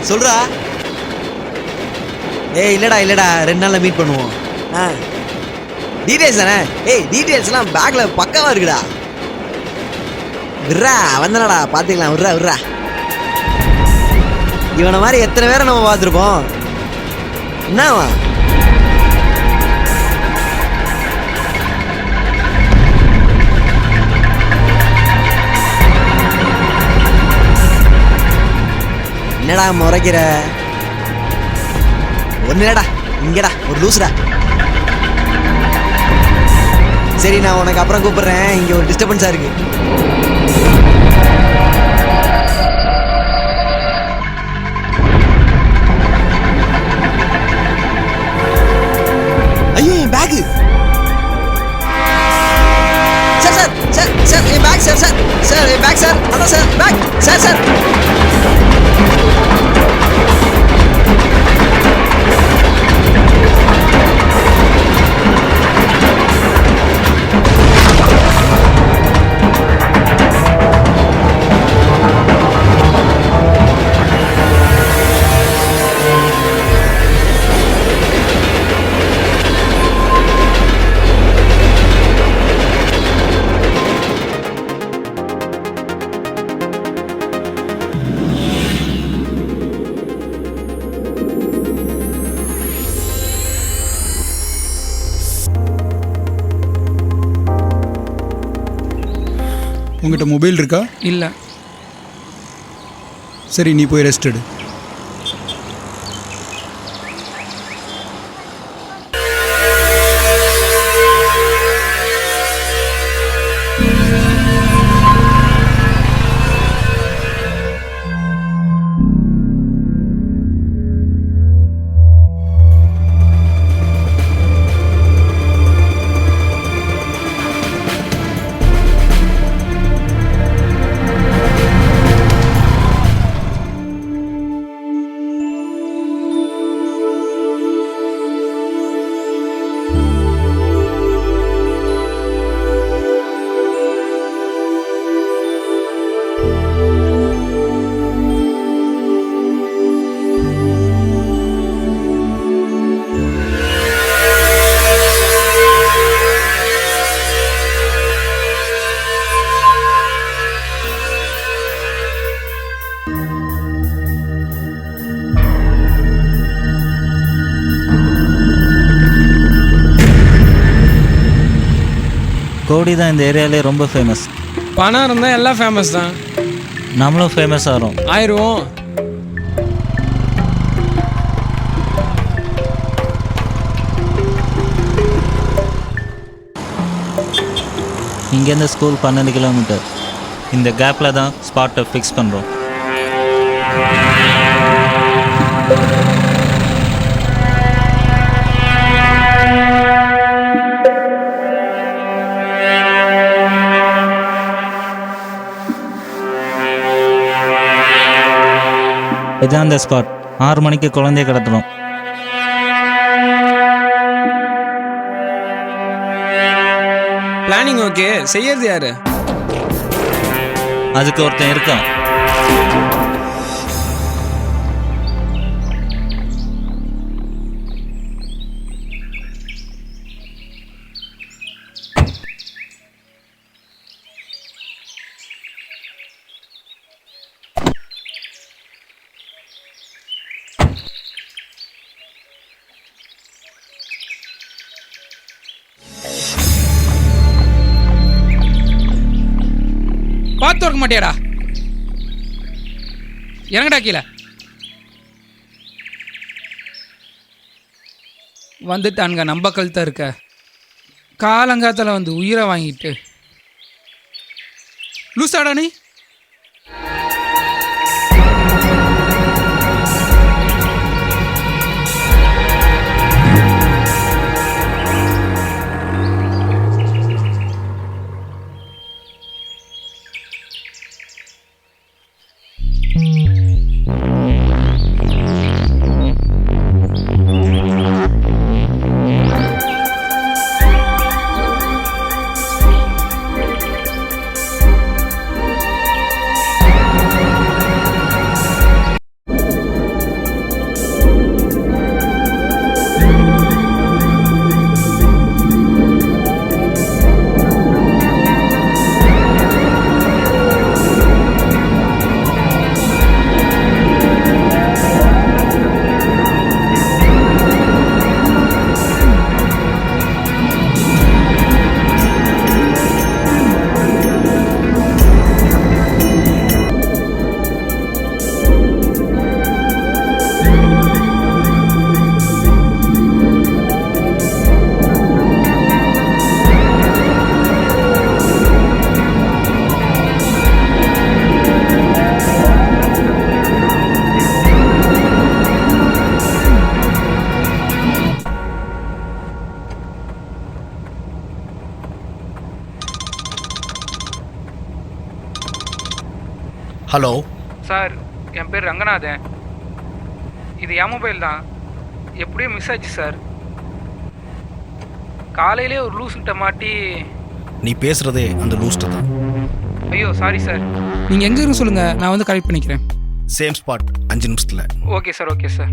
சொல்றா. ஏய் இல்லடா 2 நாள்ல மீட் பண்ணுவோம். டீடைல்ஸ் தானே? ஏய் டீடைல்ஸ்லாம் பேக்ல பக்காவா இருக்குடா. விட்றா வந்தனடா பாத்துக்கலாம். விட்றா. இவனை மாதிரி எத்தனை பேரை நம்ம பார்த்துருப்போம். என்னவா என்னடா முறைக்கிற? ஒன்னுடா இங்கடா ஒரு லூசுடா. சரி நான் உனக்கு அப்புறம் கூப்பிடுறேன். இங்க ஒரு டிஸ்டர்பன்ஸா இருக்கு. ஐயோ என் பேக். சார் என் பேக் சார் என் பேக் சார். அதான் சார் பேக் சார். உங்கள்கிட்ட மொபைல் இருக்கா? இல்லை. சரி நீ போய் ரெஸ்ட் எடு. கோடி தான் இந்த ஏரியாவிலே ரொம்ப ஃபேமஸ். பணம் இருந்தால் எல்லாம் ஃபேமஸ் தான். நம்மளும் ஃபேமஸ் ஆயிடுவோம். இங்கேருந்து ஸ்கூல் 12 கிலோமீட்டர். இந்த கேப்பில் தான் ஸ்பாட்டை ஃபிக்ஸ் பண்ணுறோம். இதான் அந்த ஸ்பாட். 6 மணிக்கு குழந்தைய கடத்துறோம். பிளானிங் ஓகே, செய்யறது யாரு? அதுக்கு ஒருத்தன் இருக்கான். பார்த்து இருக்க மாட்டியாடா? இறங்கடா கீழே. வந்துட்டானுங்க நம்ப கழுத்த இருக்க. காலங்காத்தில் வந்து உயிரை வாங்கிட்டு லூசாடா நீ. ஹலோ சார், என் பேர் ரங்கநாதன். இது என் மொபைல் தான். எப்படியோ மிஸ் ஆச்சு சார். காலையிலே ஒரு லூஸ்கிட்ட மாட்டி. நீ பேசுகிறதே அந்த லூஸ்ட்டு தான். ஐயோ சாரி சார். நீங்கள் எங்கே இருந்து சொல்லுங்கள், நான் வந்து கரெக்ட் பண்ணிக்கிறேன். சேம் ஸ்பாட் 5 நிமிஷத்தில். Okay sir, okay sir.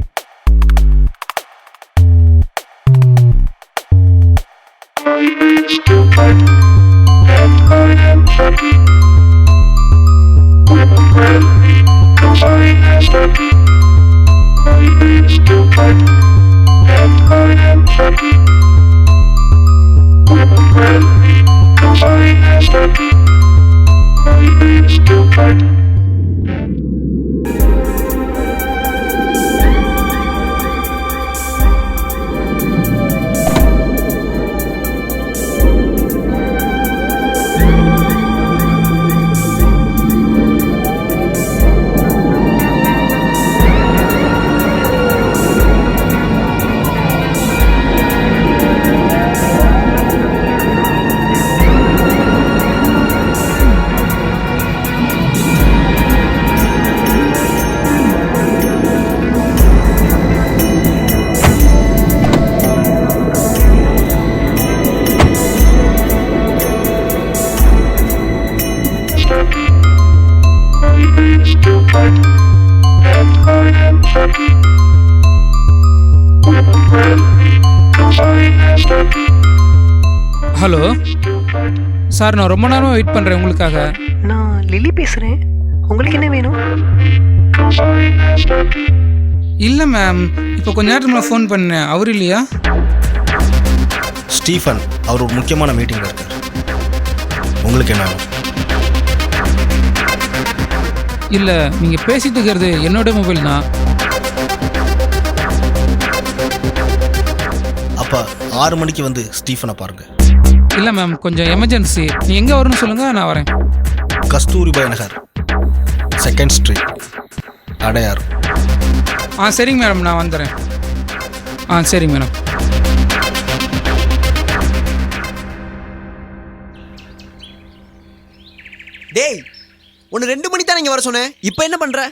Hello sir, நான் ரொம்ப நேரம் வெயிட் பண்ணுறேன் உங்களுக்காக. நான் லிலி பேசுகிறேன். உங்களுக்கு என்ன வேணும்? இல்லை மேம், இப்போ கொஞ்ச நேரத்துக்கு முன்னாடி ஃபோன் பண்ணேன். அவர் இல்லையா? ஸ்டீஃபன் அவர் ஒரு முக்கியமான மீட்டிங்கில் இருக்கார். உங்களுக்கு என்ன வேணும்? இல்லை, நீங்கள் பேசிட்டு இருக்கிறது என்னோட மொபைல் தான். அப்போ 6 மணிக்கு வந்து ஸ்டீஃபனை பாருங்கள். இல்லை மேம், கொஞ்சம் எமர்ஜென்சி. நீ எங்கே வரணும்னு சொல்லுங்கள், நான் வரேன். கஸ்தூரிபாய் நகர் 2nd ஸ்ட்ரீட், அடையார். சரிங்க மேடம், நான் வந்துடுறேன். சரிங்க மேடம். டேய், உன்னை 2 மணி தான் இங்கே வர சொன்னேன். இப்போ என்ன பண்ணுற?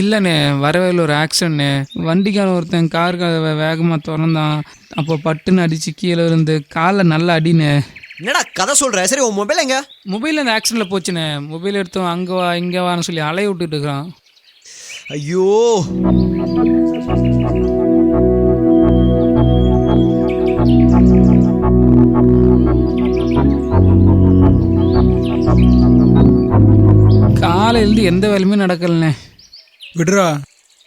இல்லைண்ணே, வரவேல ஒரு ஆக்சிடென்ட்ண்ணே. வண்டிக்கான ஒருத்தன் காருக்கு வேகமாக திறந்தான். அப்போ பட்டுன்னு அடித்து கீழே விழுந்து காலில் நல்லா அடினே. என்னடா கதை சொல்கிற? சரி, உன் மொபைல் எங்க? மொபைல் அந்த ஆக்சிடெண்ட்டில் போச்சுண்ணே. மொபைல் எடுத்தோம், அங்கே வா இங்கே வான்னு சொல்லி அலைய விட்டுட்டு இருக்கிறான். ஐயோ, காலையிலேருந்து எந்த வேலையுமே நடக்கலண்ணே. விடுறா,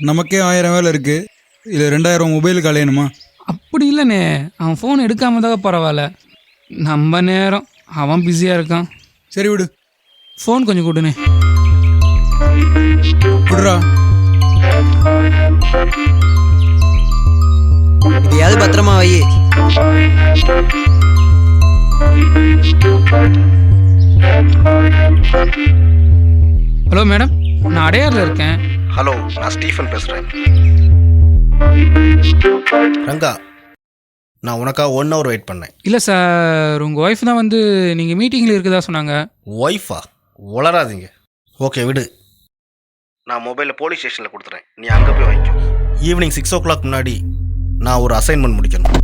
நமக்கே 1000 வேலை இருக்கு. இதில் 2000 மொபைலுக்கு அலையணுமா? அப்படி இல்லைண்ணே, அவன் ஃபோன் எடுக்காம தான் பரவாயில்ல. நம்ம நேரம் அவன் பிஸியாக இருக்கான். சரி விடு, ஃபோன் கொஞ்சம் கொடுண்ணே. விடுறா. இதையாவது பத்திரமா வை. ஹலோ மேடம், நான் அடையாரில் இருக்கேன். ஹலோ, நான் ஸ்டீஃபன் பேசுகிறேன். ரங்கா, நான் உனக்காக 1 hour வெயிட் பண்ணேன். இல்லை சார், உங்கள் ஒய்ஃப் தான் வந்து நீங்கள் மீட்டிங்கில் இருக்குதா சொன்னாங்க. ஒய்ஃபா? உளராதீங்க. ஓகே விடு, நான் மொபைலில் போலீஸ் ஸ்டேஷனில் கொடுத்துறேன். நீ அங்கே போய் வாங்கிக்கோ. ஈவினிங் 6 o'clock முன்னாடி நான் ஒரு அசைன்மெண்ட் முடிக்கணும்.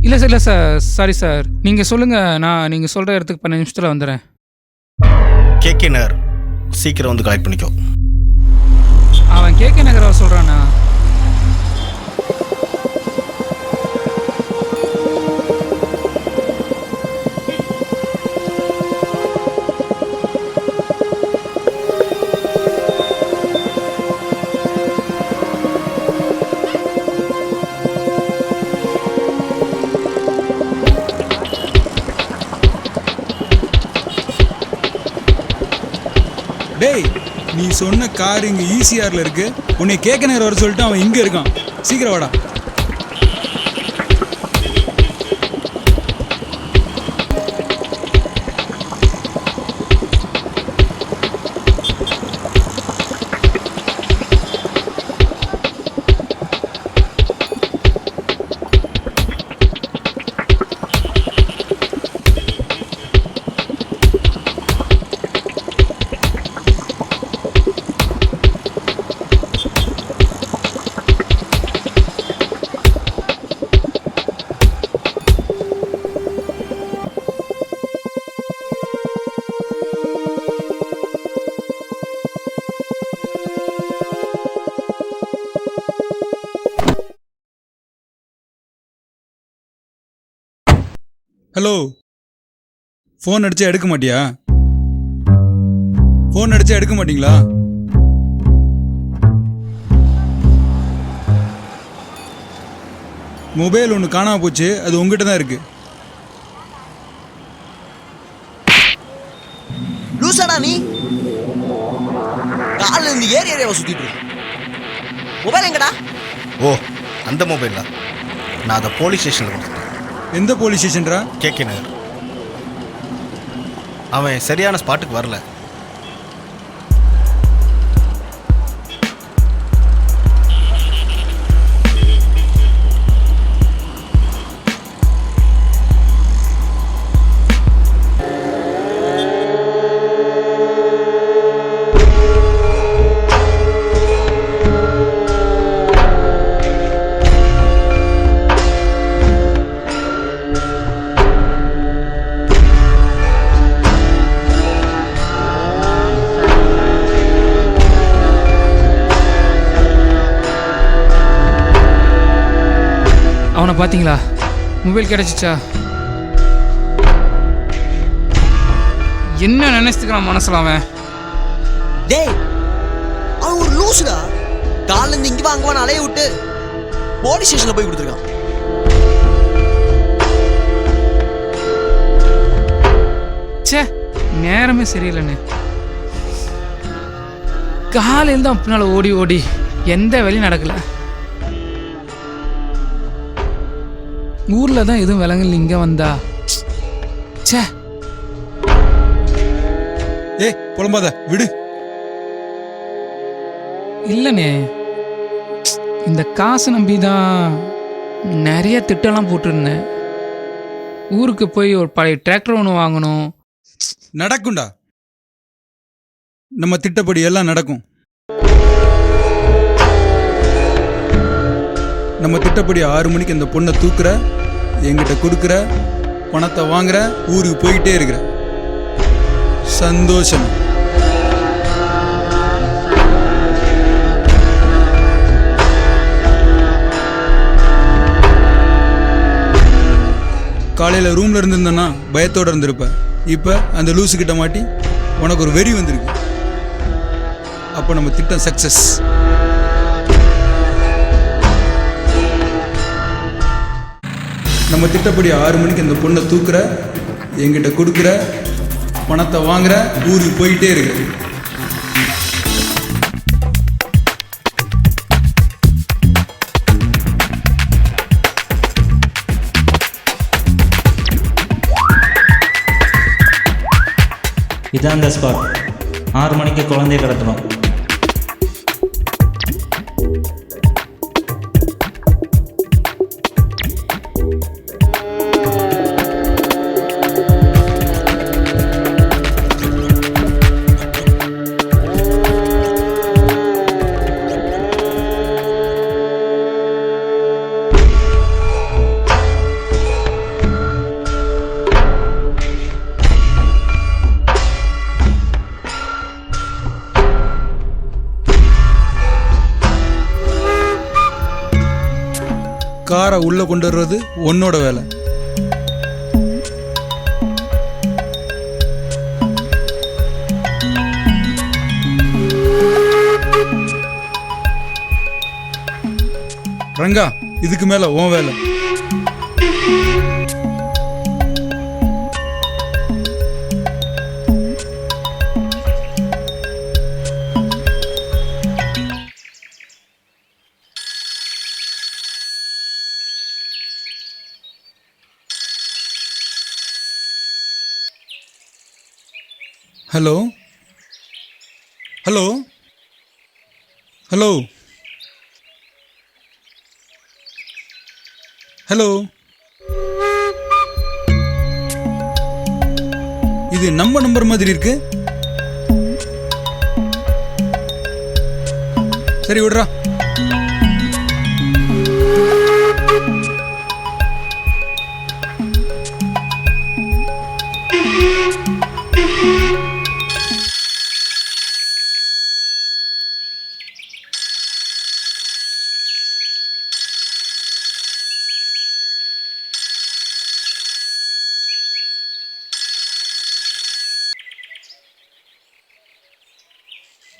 இல்லை சார், சாரி சார். நீங்கள் சொல்லுங்கள், நான் நீங்கள் சொல்கிற இடத்துக்கு 15 நிமிஷத்தில் வந்துடுறேன். கேகே நகர், சீக்கிரம் வந்து கலெக்ட் பண்ணிக்கோ. அவன் கேகே நகரா சொல்கிறானா? டேய், நீ சொன்ன கார் இங்கே ஈசிஆரில் இருக்கு. உன்னை கேட்க நேரம் வர சொல்லிட்டு அவன் இங்கே இருக்கான். சீக்கிரம் வாடா. ஹலோ, ஃபோன் அடிச்சா எடுக்க மாட்டியா? ஃபோன் அடிச்சா எடுக்க மாட்டீங்களா? மொபைல் ஒன்று காணாம போச்சு, அது உங்ககிட்ட தான் இருக்கு. லூசாடா நீ? காலைல இருந்து ஏரியாவை சுத்திட்டு இருக்கு. மொபைல் எங்கடா? ஓ, அந்த மொபைலா? நான் அதை போலீஸ் ஸ்டேஷனில் கொடுத்துட்டேன். எந்த போலீஸ் ஸ்டேஷன்ரா? கேகே நகர். அவன் சரியான ஸ்பாட்டுக்கு வரல. அவனை பார்த்தீங்களா? மொபைல் கிடைச்சிச்சா? என்ன நினைச்சுக்கிறான் மனசுல அவன்? டேய், அவன் ஒரு லூசுடா. காலைல இருந்து இங்க வாங்குவான் அலைய விட்டு போலீஸ் ஸ்டேஷன்ல போய் கொடுத்துருக்கான். ச்சே, நேரமே சரியில்லைண்ணே. காலையில் தான் பின்னால ஓடி ஓடி எந்த வேலையும் நடக்கல. ஊர்ல தான் எதுவும் விலங்கல் இங்க வந்தா. ச்சே. ஏய், புலம்பாத, விடு. இல்லைண்ணே, இந்த காசு நம்பி தான் நிறைய திட்டம்லாம் போட்டிருந்தேன். ஊருக்கு போய் ஒரு பழைய டிராக்டர் ஒன்று வாங்கணும். நடக்கும்டா, நம்ம திட்டப்படி எல்லாம் நடக்கும். நம்ம திட்டப்படி 6 மணிக்கு அந்த பொண்ணை தூக்குற, என்கிட்ட கொடுக்குற, பணத்தை வாங்குற, ஊருக்கு போயிட்டே இருக்கிற. சந்தோஷம். காலையில் ரூம்ல இருந்திருந்தேன்னா பயத்தோடு இருந்திருப்ப. இப்போ அந்த லூசு கிட்ட மாட்டி உனக்கு ஒரு வெறி வந்திருக்கு. அப்போ நம்ம திட்டம் சக்சஸ். நம்ம திட்டப்படி 6 மணிக்கு அந்த பொண்ணை தூக்குற, என்கிட்ட கொடுக்குற, பணத்தை வாங்குற, ஊருக்கு போயிட்டே இருக்கிற. இதான் அந்த ஸ்பாட். 6 மணிக்கு குழந்தைய கடத்தணும். காரை உள்ள கொண்டு வர்றது உன்னோட வேலை. ரங்கா, இதுக்கு மேல உன் வேலை. ஹலோ ஹலோ ஹலோ ஹலோ, இது நம்ம நம்பர் மாதிரி இருக்கு. சரி விடுறா.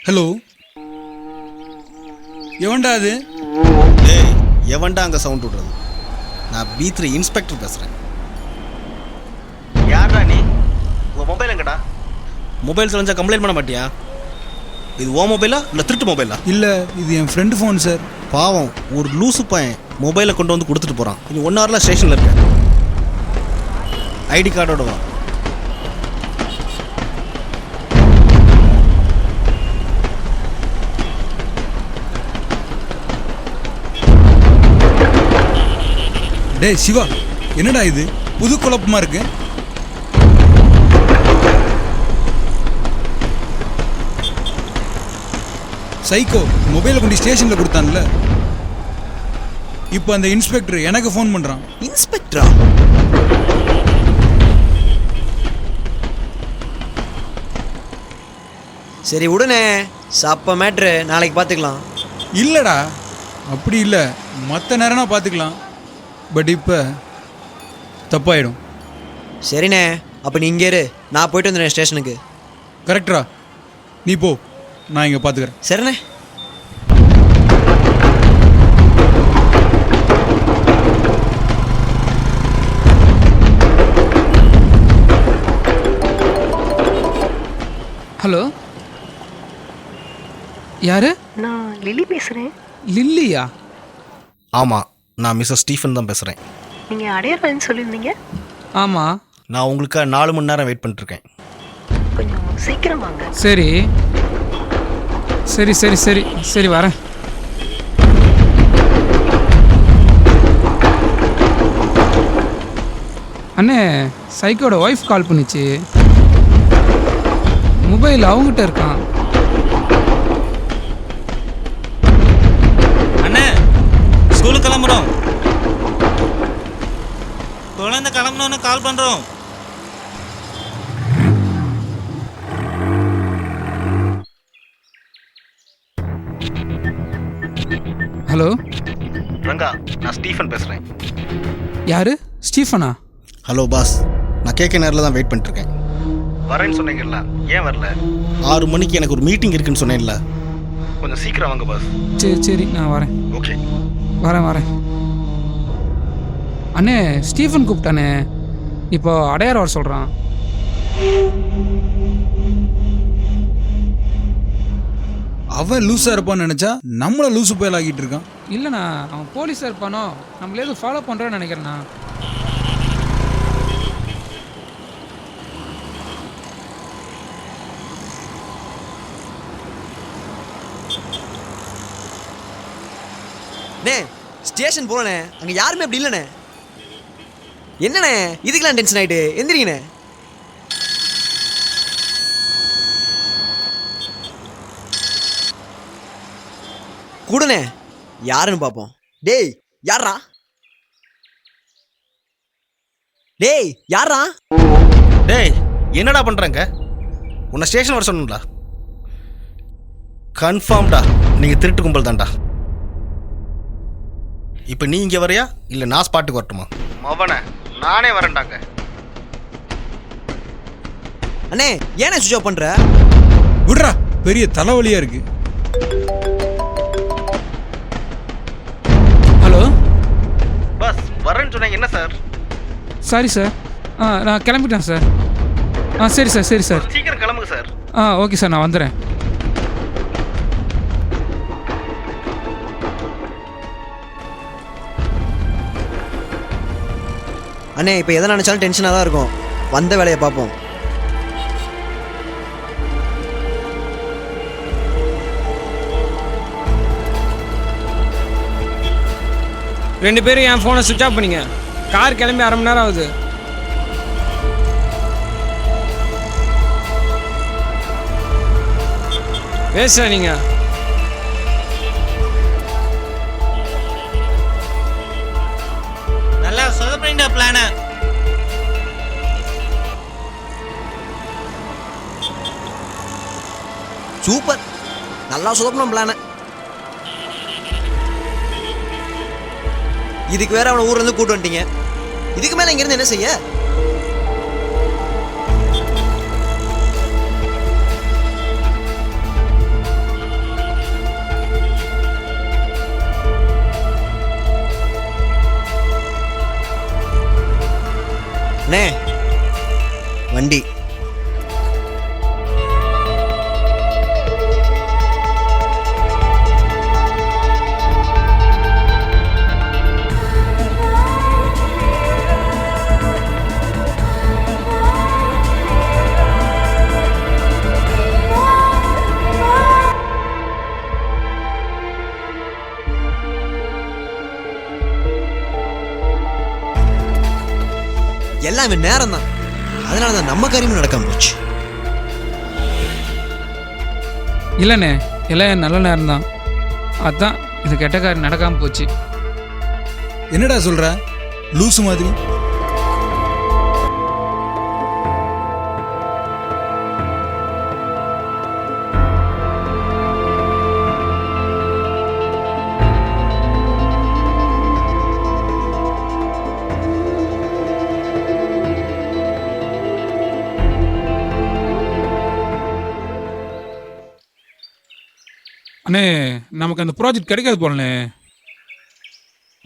ஹலோ, எவன்டா அது? டேய் எவன்டா அங்கே சவுண்ட் விடுறது? நான் B3 இன்ஸ்பெக்டர் பேசுகிறேன். யாரா நீ? உங்கள் மொபைல் எங்கடா? மொபைல் தொலைஞ்சா கம்ப்ளைண்ட் பண்ண மாட்டியா? இது ஓ மொபைலா இல்லை திருட்டு மொபைலா? இல்லை, இது என் ஃப்ரெண்டு ஃபோன் சார். பாவம், ஒரு லூசு பையன் மொபைலை கொண்டு வந்து கொடுத்துட்டு போகிறான். நீ 1 ஹவரில் ஸ்டேஷனில் இருக்க. ஐடி கார்டோட வா. டேய் சிவா, என்னடா இது புது குழப்பமா இருக்கு? சைக்கோ மொபைலை கொண்டு ஸ்டேஷனில் கொடுத்தான்ல, இப்போ அந்த இன்ஸ்பெக்டர் எனக்கு ஃபோன் பண்ணுறான். இன்ஸ்பெக்டரா? சரி விடுனே, சப்ப மேட்ரு, நாளைக்கு பார்த்துக்கலாம். இல்லைடா, அப்படி இல்லை, மற்ற நேரம்னா பார்த்துக்கலாம். பட் இப்போ தப்பாயிடும். சரிண்ணே, அப்போ நீ இங்கே இரு, நான் போயிட்டு வந்துடுறேன் ஸ்டேஷனுக்கு. கரெக்டரா? நீ போ, நான் இங்கே பார்த்துக்கிறேன். சரிண்ணே. ஹலோ, யாரு? நான் லிலி பேசுகிறேன். லில்லியா? ஆமாம், நான் மிஸ்டர் ஸ்டீஃபன் தான் பேசுகிறேன். நீங்கள் அடையாளம்னு சொல்லியிருந்தீங்க. ஆமாம். நான் உங்களுக்காக 4 மணி நேரம் வெயிட் பண்ணிட்டுருக்கேன். கொஞ்சம் சீக்கிரம் வாங்க. சரி சரி சரி சரி சரி வரேன். அண்ணே, சைக்கோட ஒய்ஃப் கால் பண்ணிச்சு. மொபைல் அவங்ககிட்ட இருக்கான். அண்ணே, ஸ்கூலுக்கு கிளம்புறோம். குழந்தை கிளம்பணுன்னு கால் பண்ணுறோம். ஹலோ ரங்கா, நான் ஸ்டீஃபன் பேசுகிறேன். யாரு? ஸ்டீஃபனா? ஹலோ பாஸ், நான் கேட்க நேரில் தான் வெயிட் பண்ணிட்டுருக்கேன். வரேன்னு சொன்னீங்கல்ல, ஏன் வரல? 6 மணிக்கு எனக்கு ஒரு மீட்டிங் இருக்குன்னு சொன்னேன்ல, கொஞ்சம் சீக்கிரம் வாங்க பாஸ். சரி சரி, நான் வரேன். ஓகே, வரேன். அண்ணே, ஸ்டீஃபன் கூப்பிட்டானே, இப்போ அடையார் வர சொல்கிறான். அவன் லூஸாக இருப்பான்னு நினச்சா நம்மளை லூசு புயல் ஆகிட்டு இருக்கான். இல்லைண்ணா, அவன் போலீஸாக இருப்பானோ, நம்மளே எதுவும் ஃபாலோ பண்ணுறோன்னு நினைக்கிறேண்ணா. அண்ணே, ஸ்டேஷன் போகலண்ணே, அங்கே யாருமே அப்படி இல்லைண்ணே. என்னண்ணே இதுக்கெல்லாம் டென்ஷன் ஆகிட்டு? எந்திரிங்கண்ணே. கூடண்ணே, யாருன்னு பார்ப்போம். டேய் யாரா? டேய் யாரா? டேய் என்னடா பண்ணுறேங்க? உன்னை ஸ்டேஷன் வர சொன்னீங்களா? கன்ஃபார்ம்டா நீங்கள் திருட்டு கும்பல் தான்டா. இப்போ நீ இங்கே வரையா இல்லை நான் ஸ்பாட்டுக்கு வரட்டுமா? மவனே, நானே வரேன்டாங்க. அண்ணே, ஏனே சுவிட்ச் ஆஃப் பண்ணுற? விட்றா, பெரிய தலைவலியாக இருக்கு. ஹலோ பஸ் வரேன்னு சொன்னீங்க, என்ன சார்? Sorry sir. நான் கிளம்பிட்டேன் சார். சரி சார், சரி சார். சீக்கிரம் கிளம்புங்க சார். ஓகே சார், நான் வந்துடுறேன். அண்ணே, இப்போ எதை நினச்சாலும் டென்ஷனாக தான் இருக்கும். வந்த வேலையை பார்ப்போம். ரெண்டு பேரும் என் ஃபோனை சுவிட்ச் ஆஃப் பண்ணிங்க. கார் கிளம்பி 1/2 மணி நேரம் ஆகுது. பேச நீங்க நல்லா சொதப்பிட்டா பிளான. சூப்பர், நல்லா சொதப்பணும் பிளான. இதுக்கு வேற அவனை ஊர்ல இருந்து கூட்டு வந்துட்டீங்க. இதுக்கு மேல இங்க இருந்து என்ன செய்ய? வண்டி. எல்லாமே நேரம் தான். அதனால தான் நம்ம காரியமும் நடக்காம போச்சு. இல்லைண்ணே, எல்லாம் நல்ல நேரம் தான். அதான் இது கெட்ட காரியம் நடக்காமல் போச்சு. என்னடா சொல்ற லூசு மாதிரி? அண்ணே, நமக்கு அந்த ப்ராஜெக்ட் கிடைக்காது போலண்ணே.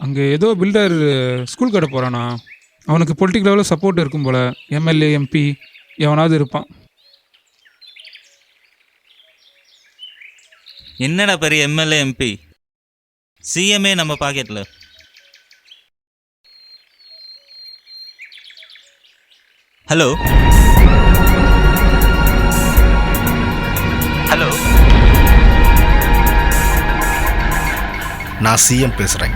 அங்கே ஏதோ பில்டர் ஸ்கூல் கட்ட போகிறானா. அவனுக்கு பொலிட்டிக்கல் லெவலில் சப்போர்ட் இருக்கும் போல். எம்எல்ஏ எம்பி எவனாவது இருப்பான். என்னடா பெரிய எம்எல்ஏ எம்பி, சிஎம்ஏ நம்ம பாக்கெட்டில். ஹலோ ஹலோ, நான் சிஎம் பேசுகிறேன்.